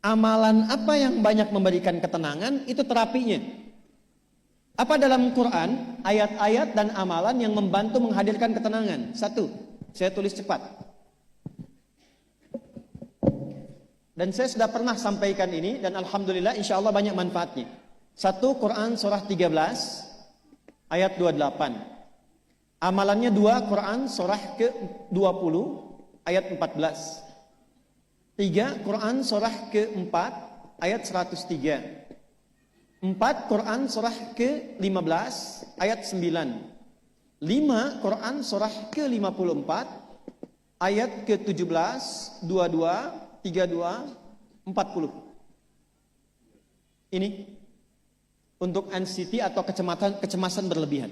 Amalan apa yang banyak memberikan ketenangan, itu terapinya. Apa dalam Quran, ayat-ayat dan amalan yang membantu menghadirkan ketenangan? Satu, saya tulis cepat. Dan saya sudah pernah sampaikan ini, dan alhamdulillah insya Allah banyak manfaatnya. Satu, Quran surah 13, ayat 28. Amalannya dua, Quran surah ke-20, ayat 14. Tiga, Quran surah ke-4 ayat 103. 4, Quran surah ke-15 ayat 9. 5, Quran surah ke-54 ayat ke-17, 22, 32, 40. Ini untuk anxiety atau kecemasan berlebihan.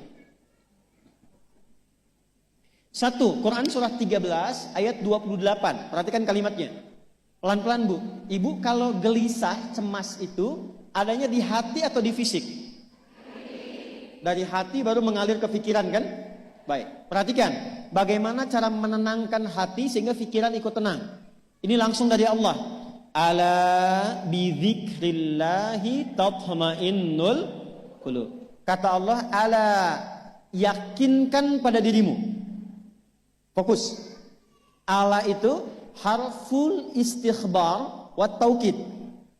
1, Quran surah 13 ayat 28. Perhatikan kalimatnya. Pelan-pelan Bu. Ibu kalau gelisah, cemas itu adanya di hati atau di fisik? Dari hati baru mengalir ke pikiran kan? Baik, perhatikan. Bagaimana cara menenangkan hati sehingga pikiran ikut tenang? Ini langsung dari Allah. Ala bidzikrillahi tatma'innul qulub. Kata Allah, ala, yakinkan pada dirimu. Fokus. Ala itu harful istikhbar wa taukid.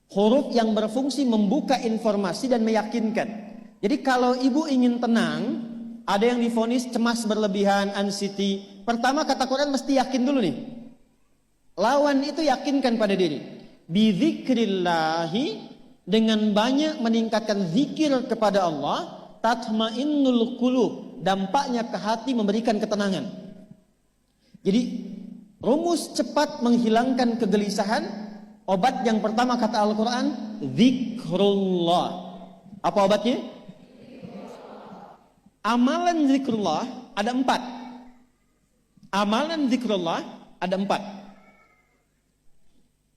Huruf yang berfungsi membuka informasi dan meyakinkan. Jadi kalau ibu ingin tenang, ada yang divonis cemas berlebihan, anxiety. Pertama kata Quran mesti yakin dulu nih. Lawan itu yakinkan pada diri. Bidzikrillahi, dengan banyak meningkatkan zikir kepada Allah, tatmainnul qulub, dampaknya ke hati memberikan ketenangan. Jadi rumus cepat menghilangkan kegelisahan, obat yang pertama kata Al-Quran, zikrullah. Apa obatnya? Amalan zikrullah ada 4. Amalan zikrullah ada 4.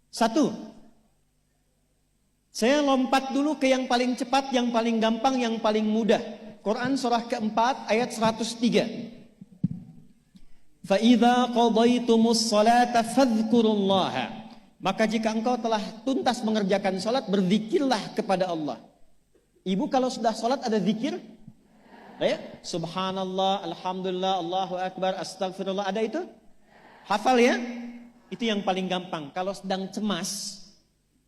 1, saya lompat dulu ke yang paling cepat, yang paling gampang, yang paling mudah. Quran surah ke-4 ayat 103. فَإِذَا قَضَيْتُمُ الصَّلَاةَ فَاذْكُرُوا اللَّهَ. Maka jika engkau telah tuntas mengerjakan salat, berzikirlah kepada Allah. Ibu kalau sudah salat ada zikir? Ya? Subhanallah, alhamdulillah, Allahu akbar, astagfirullah, ada itu? Hafal ya? Itu yang paling gampang. Kalau sedang cemas,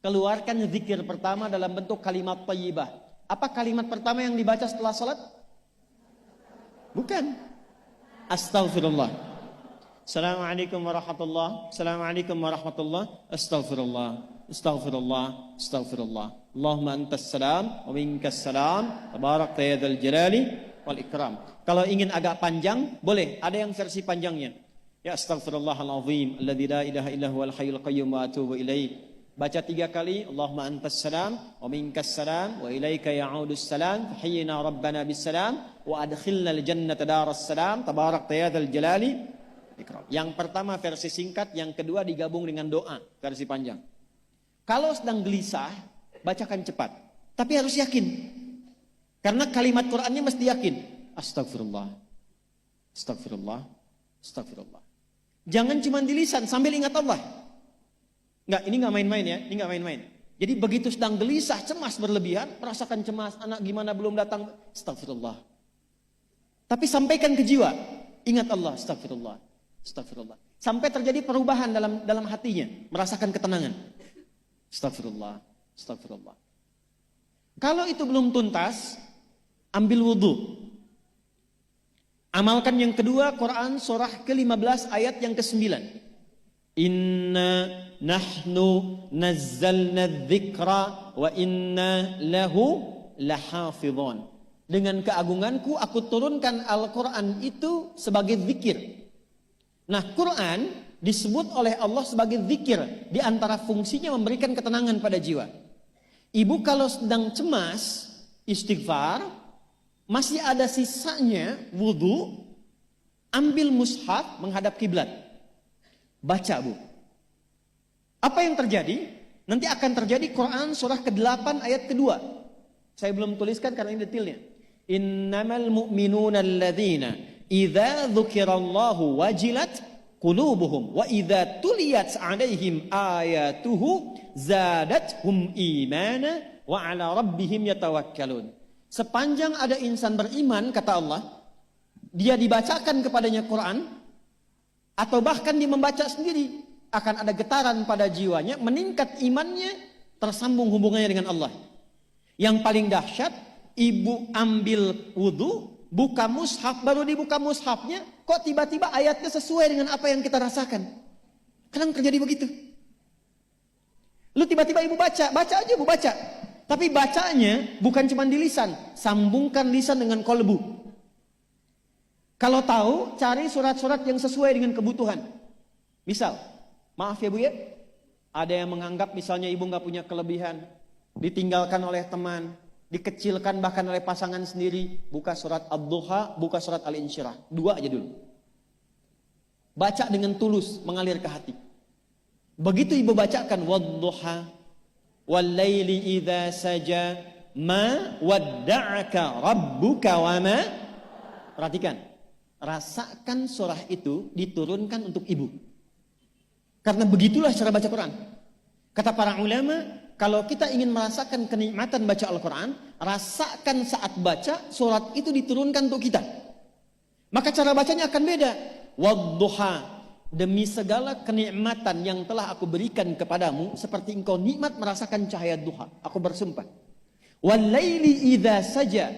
keluarkan zikir pertama dalam bentuk kalimat thayyibah. Apa kalimat pertama yang dibaca setelah salat? Bukan. Astagfirullah. Assalamualaikum warahmatullah. Assalamualaikum warahmatullah. Astaghfirullah. Astaghfirullah. Astaghfirullah. Allahumma antas salam wa minkas salam. Tabarakta ya dzal jalali wal ikram. Kalau ingin agak panjang, boleh. Ada yang versi panjangnya. Ya astaghfirullahalazim alladzi la ilaha illa huwal hayyul qayyum wa atubu ilaih. Baca 3 kali. Allahumma antas salam wa minkas salam wa ilaika ya'udus salam. Fahayyina rabbana bis salam wa adkhilna al jannata daras salam. Tabarakta ya dzal jalali. Yang pertama versi singkat, yang kedua digabung dengan doa versi panjang. Kalau sedang gelisah, bacakan cepat, tapi harus yakin. Karena kalimat Qur'annya mesti yakin. Astagfirullah, astagfirullah, astagfirullah. Jangan cuma di lisan sambil ingat Allah. Enggak, ini enggak main-main ya, ini enggak main-main. Jadi begitu sedang gelisah, cemas berlebihan, merasakan cemas, anak gimana belum datang, astagfirullah. Tapi sampaikan ke jiwa, ingat Allah, astagfirullah. Astagfirullah. Sampai terjadi perubahan dalam hatinya, merasakan ketenangan. Astagfirullah, astagfirullah. Kalau itu belum tuntas, ambil wudhu. Amalkan yang kedua, Quran surah ke-15 ayat yang ke-9. Inna nahnu nazzalna dzikra wa inna lahu lahafidhun. Dengan keagunganku aku turunkan Al-Quran itu sebagai zikir. Nah, Quran disebut oleh Allah sebagai zikir. Di antara fungsinya memberikan ketenangan pada jiwa. Ibu kalau sedang cemas, istighfar, masih ada sisanya wudhu, ambil mushaf menghadap kiblat. Baca Bu. Apa yang terjadi? Nanti akan terjadi Quran surah ke-8 ayat ke-2. Saya belum tuliskan karena ini detailnya. Innamal mu'minuna alladzina idza dzukirallahu wajilat qulubuhum wa idza tuliyat 'alaihim ayatuhu zadatuhum imana wa 'ala rabbihim yatawakkalun. Sepanjang ada insan beriman, kata Allah, dia dibacakan kepadanya Quran atau bahkan dia membaca sendiri, akan ada getaran pada jiwanya, meningkat imannya, tersambung hubungannya dengan Allah. Yang paling dahsyat, ibu ambil wudu, buka mushaf, baru dibuka mushafnya, kok tiba-tiba ayatnya sesuai dengan apa yang kita rasakan. Kadang terjadi begitu. Lu tiba-tiba ibu baca aja ibu baca. Tapi bacanya bukan cuma di lisan, sambungkan lisan dengan kolbu. Kalau tahu, cari surat-surat yang sesuai dengan kebutuhan. Misal, maaf ya Bu ya, ada yang menganggap misalnya ibu nggak punya kelebihan, ditinggalkan oleh teman, dikecilkan bahkan oleh pasangan sendiri. Buka surat Ad-Duha, buka surat Al-Insyirah. 2 aja dulu. Baca dengan tulus, mengalir ke hati. Begitu ibu bacakan Wad-Duha, Wal-Laili idza saja, ma wadda'aka rabbuka wa ma. Perhatikan, rasakan surah itu diturunkan untuk ibu. Karena begitulah cara baca Quran. Kata para ulama, kalau kita ingin merasakan kenikmatan baca Al-Quran, rasakan saat baca surat itu diturunkan untuk kita. Maka cara bacanya akan beda. Wadduha, demi segala kenikmatan yang telah aku berikan kepadamu, seperti engkau nikmat merasakan cahaya duha, aku bersumpah. Wal-laili idza saja,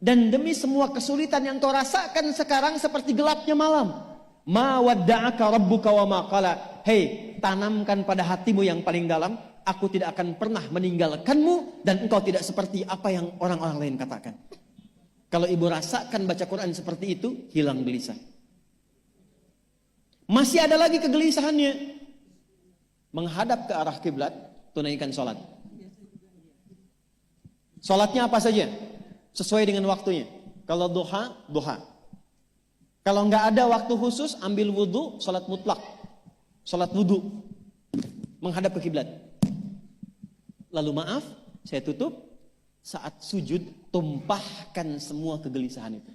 dan demi semua kesulitan yang kau rasakan sekarang seperti gelapnya malam. Ma wadda'aka rabbuka wa ma qala. Hei, tanamkan pada hatimu yang paling dalam, aku tidak akan pernah meninggalkanmu dan engkau tidak seperti apa yang orang-orang lain katakan. Kalau ibu rasakan baca Quran seperti itu, hilang gelisah. Masih ada lagi kegelisahannya, menghadap ke arah kiblat, tunaikan sholat. Sholatnya apa saja, sesuai dengan waktunya. Kalau duha, duha. Kalau nggak ada waktu khusus, ambil wudhu, sholat mutlak, sholat wudhu, menghadap ke kiblat. Lalu maaf, saya tutup, saat sujud, tumpahkan semua kegelisahan itu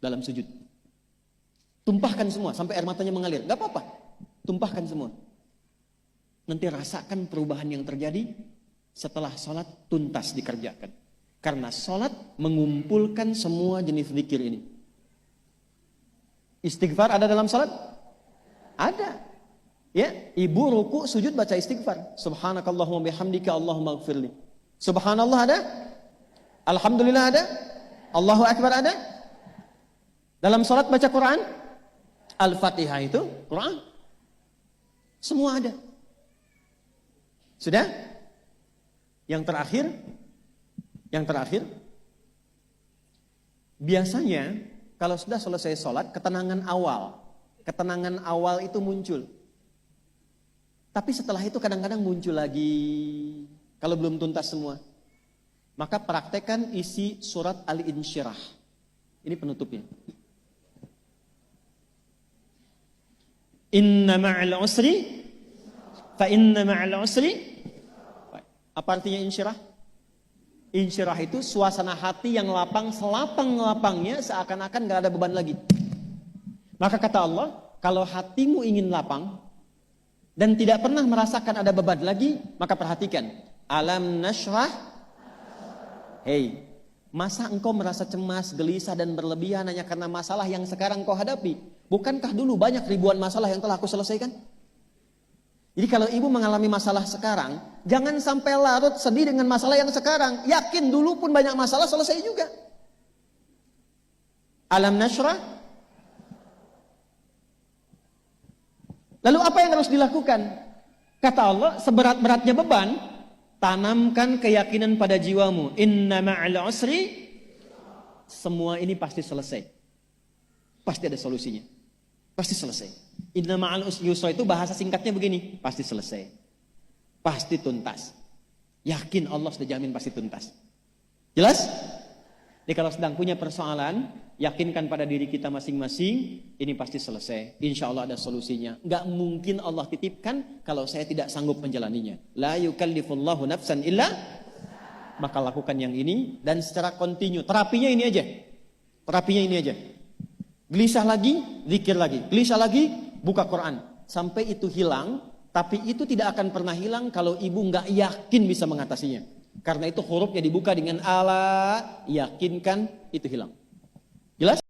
dalam sujud. Tumpahkan semua, sampai air matanya mengalir. Gak apa-apa, tumpahkan semua. Nanti rasakan perubahan yang terjadi setelah sholat tuntas dikerjakan. Karena sholat mengumpulkan semua jenis zikir ini. Istighfar ada dalam sholat? Ada. Ya, ibu ruku sujud baca istighfar. Subhanakallahumma bihamdika Allahumma ighfirli. Subhanallah ada? Alhamdulillah ada? Allahu Akbar ada? Dalam sholat baca Quran? Al-Fatihah itu Quran. Semua ada. Sudah? Yang terakhir, biasanya kalau sudah selesai sholat, ketenangan awal itu muncul. Tapi setelah itu kadang-kadang muncul lagi, kalau belum tuntas semua. Maka praktekkan isi surat Al-Insyirah. Ini penutupnya. Inna ma'al usri fa inna ma'al usri. Apa artinya insyirah? Insyirah itu suasana hati yang lapang, selapang-lapangnya seakan-akan gak ada beban lagi. Maka kata Allah, kalau hatimu ingin lapang dan tidak pernah merasakan ada beban lagi, maka perhatikan. Alam nashrah. Hei, masa engkau merasa cemas, gelisah dan berlebihan hanya karena masalah yang sekarang kau hadapi? Bukankah dulu banyak ribuan masalah yang telah aku selesaikan? Jadi kalau ibu mengalami masalah sekarang, jangan sampai larut sedih dengan masalah yang sekarang. Yakin dulu pun banyak masalah selesai juga. Alam nashrah. Lalu apa yang harus dilakukan? Kata Allah, seberat-beratnya beban, tanamkan keyakinan pada jiwamu. Inna ma'al usri. Semua ini pasti selesai. Pasti ada solusinya. Pasti selesai. Inna ma'al yusra itu bahasa singkatnya begini. Pasti selesai. Pasti tuntas. Yakin Allah sudah jamin pasti tuntas. Jelas? Jadi kalau sedang punya persoalan, yakinkan pada diri kita masing-masing, ini pasti selesai. Insya Allah ada solusinya. Gak mungkin Allah titipkan kalau saya tidak sanggup menjalaninya. La yukallifullahu nafsan illa. Maka lakukan yang ini dan secara kontinu. Terapinya ini aja. Terapinya ini aja. Gelisah lagi, zikir lagi. Gelisah lagi, buka Quran. sampai itu hilang, tapi itu tidak akan pernah hilang kalau ibu nggak yakin bisa mengatasinya. Karena itu hurufnya dibuka dengan ala, yakinkan itu hilang. Jelas?